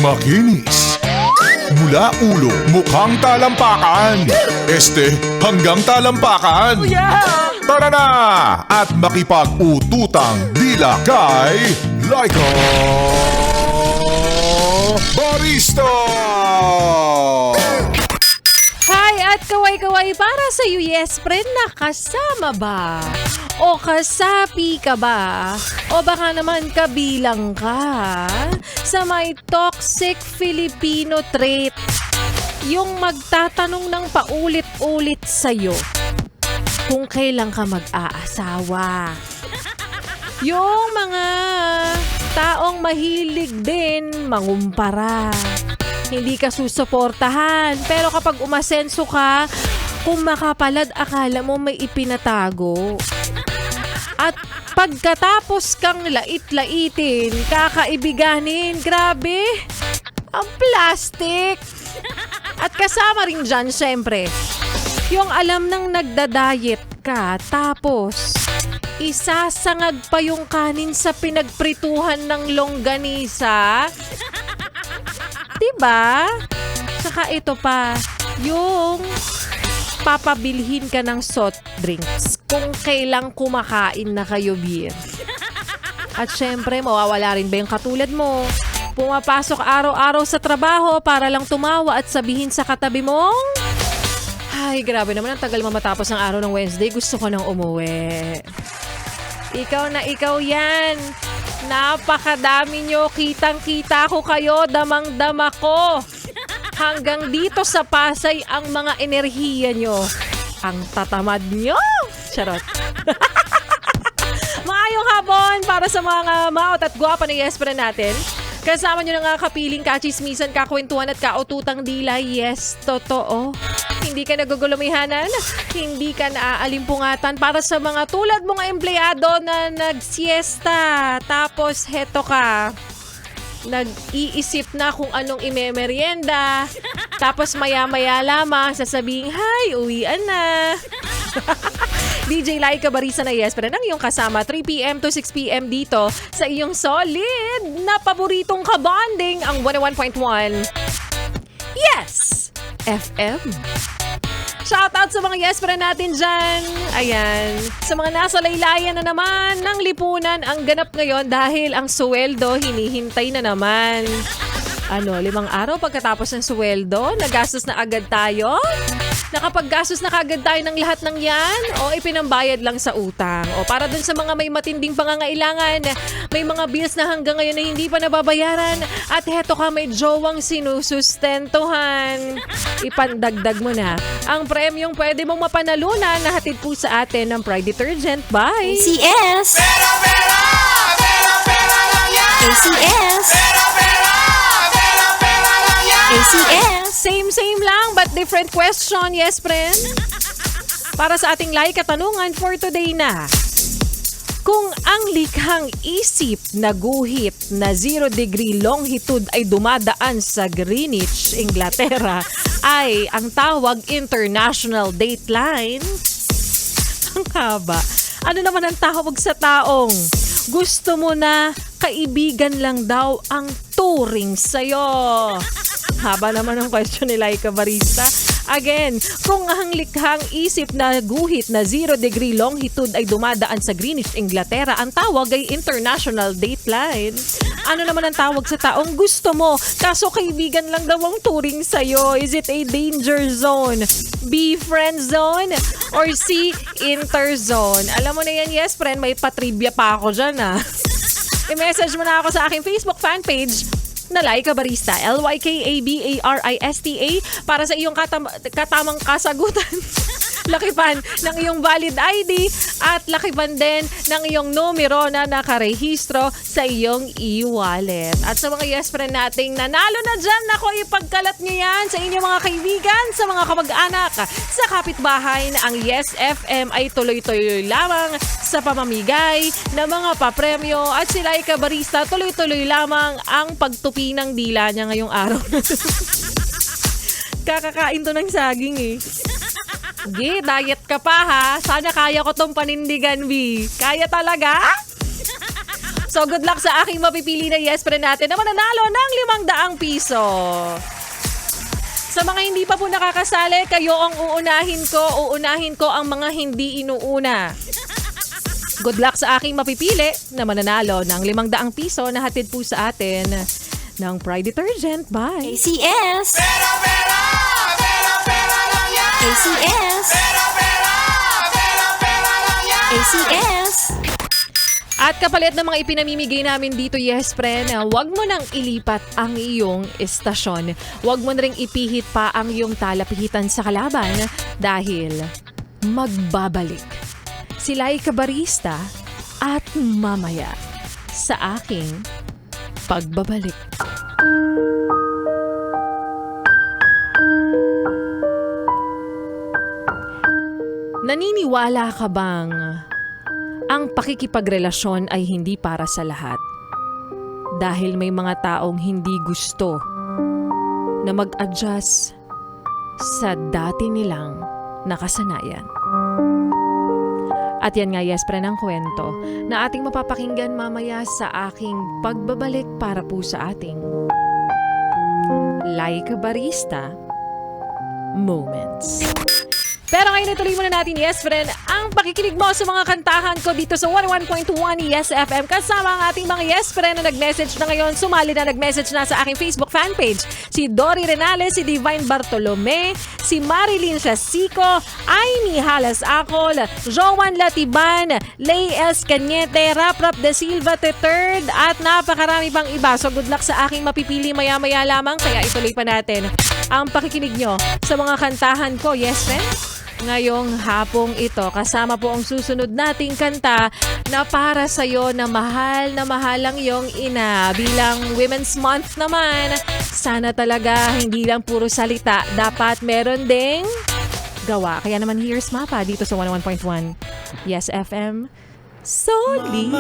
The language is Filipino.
Makinis. Mula ulo, mukhang talampakan. Hanggang talampakan. Tara na! At makipag-ututang dila kay Laika Barista! Hi at kaway-kaway para sa iyo, yes friend, nakasama ba? O kasapi ka ba? O baka naman kabilang ka sa may toxic Filipino trait? Yung magtatanong ng paulit-ulit sa'yo kung kailan ka mag-aasawa. Yung mga taong mahilig din mangumpara. Hindi ka susuportahan. Pero kapag umasenso ka, kung makapalad, akala mo may ipinatago. At pagkatapos kang lait-laitin, kakaibiganin, grabe, ang plastic. At kasama rin dyan, syempre, yung alam nang nagda-diet ka, tapos isasangag pa yung kanin sa pinagprituhan ng longganisa. Diba? Saka ito pa, yung papabilhin ka ng soft drinks kung kailang kumakain na kayo beer. At syempre, mawawala rin ba yung katulad mo? Pumapasok araw-araw sa trabaho para lang tumawa at sabihin sa katabi mong, ay, grabe naman, ang tagal matapos ng araw ng Wednesday, gusto ko nang umuwi. Ikaw na ikaw yan. Napakadami nyo, kitang-kita ko kayo, damang-dama ko. Hanggang dito sa Pasay ang mga enerhiya nyo. Ang tatamad nyo. Charot. Maayong hapon para sa mga maot at gwapa na yes friend natin. Kasama nyo na nga kapiling, kachismisan, kakwentuhan at kaututang dila. Yes, totoo. Hindi ka nagugulumihanan, hindi ka naaaalimpungatan para sa mga tulad mong empleyado na nagsiesta. Tapos heto ka, nag-iisip na kung anong imemerienda. Tapos maya-maya lamang sasabihin, hi, uwian na. DJ Laika Barista na yes, pero nang iyong kasama 3 p.m. to 6 p.m. dito sa iyong solid na paboritong kabanding ang 101.1 Yes FM. Shoutout sa mga yes friend natin dyan. Ayan. Sa mga nasa laylayan na naman ng lipunan ang ganap ngayon dahil ang suweldo hinihintay na naman. 5 araw pagkatapos ng suweldo, nagastos na agad tayo? Nakapaggastos na kagad tayo ng lahat ng yan? O ipinambayad lang sa utang? O para dun sa mga may matinding pangangailangan, may mga bills na hanggang ngayon na hindi pa nababayaran at heto ka may jowang sinusustentuhan. Ipandagdag mo na ang premyong pwede mong mapanalunan na hatid po sa atin ng Pride Detergent by ACS. Pera lang yan! ACS. Pera lang yan! ACS. Same lang but different question, yes friend? Para sa ating like katanungan for today na, kung ang likhang isip na guhit na 0-degree longitude ay dumadaan sa Greenwich, Inglaterra, ay ang tawag International Dateline? Ang haba. Ano naman ang tawag sa taong gusto mo na kaibigan lang daw ang turing sa'yo? Haba naman ang question ni Laika Barista. Again, kung ang likhang isip na guhit na 0-degree longitude ay dumadaan sa Greenwich, Inglaterra, ang tawag ay International Dateline. Ano naman ang tawag sa taong gusto mo, kaso kaibigan lang daw ang turing sa'yo? Is it A, danger zone, B, friend zone, or C, interzone? Alam mo na yan, yes friend, may patrivia pa ako dyan I-message mo na ako sa aking Facebook fanpage na Laika Barista, LYKABARISTA, para sa iyong katamang kasagutan. Lakipan ng iyong valid ID at lakipan din ng iyong numero na nakarehistro sa iyong e-wallet. At sa mga yes friend nating nanalo na dyan, ako ipagkalat niyo yan sa inyong mga kaibigan, sa mga kamag-anak, sa kapitbahay na ang Yes FM ay tuloy-tuloy lamang sa pamamigay ng mga papremyo at si Laika Barista tuloy-tuloy lamang ang pagtupi ng dila niya ngayong araw. Kakakain to ng saging diet ka pa ha. Sana kaya ko tong panindigan, B. Kaya talaga? So good luck sa aking mapipili na yes friend natin na mananalo ng 500 piso. Sa mga hindi pa po nakakasali, kayo ang uunahin ko ang mga hindi inuuna. Good luck sa aking mapipili na mananalo ng 500 piso na hatid po sa atin ng Pride Detergent by ACS. ACS. ACS. At kapalit ng mga ipinamimigay namin dito, yes friend, huwag mo nang ilipat ang iyong estasyon. Huwag mo na ring ipihit pa ang iyong talapihitan sa kalaban dahil magbabalik si Laika Barista at mamaya sa aking pagbabalik. Naniniwala ka bang ang pakikipagrelasyon ay hindi para sa lahat? Dahil may mga taong hindi gusto na mag-adjust sa dati nilang nakasanayan. At yan nga, yes, pre, ng kwento na ating mapapakinggan mamaya sa aking pagbabalik para po sa ating Laika Barista Moments. Pero ngayon ituloy muna natin, yes friend, ang pakikinig mo sa mga kantahan ko dito sa 101.1 Yes FM kasama ang ating mga yes friend na nag-message na ngayon. Sumali na nag-message na sa aking Facebook fanpage. Si Dory Renales, si Divine Bartolome, si Marilyn Shasico, Aimee Halas Acol, Joan Latiban, Lay S. Cañete, Rap De Silva III at napakarami pang iba. So good luck sa aking mapipili maya-maya lamang kaya ituloy pa natin ang pakikinig nyo sa mga kantahan ko, yes friend? Ngayong hapong ito, kasama po ang susunod nating kanta na para sa'yo na mahal ang iyong ina. Bilang Women's Month naman, sana talaga hindi lang puro salita, dapat meron ding gawa. Kaya naman here's Mapa dito sa 101.1 Yes FM. Solid!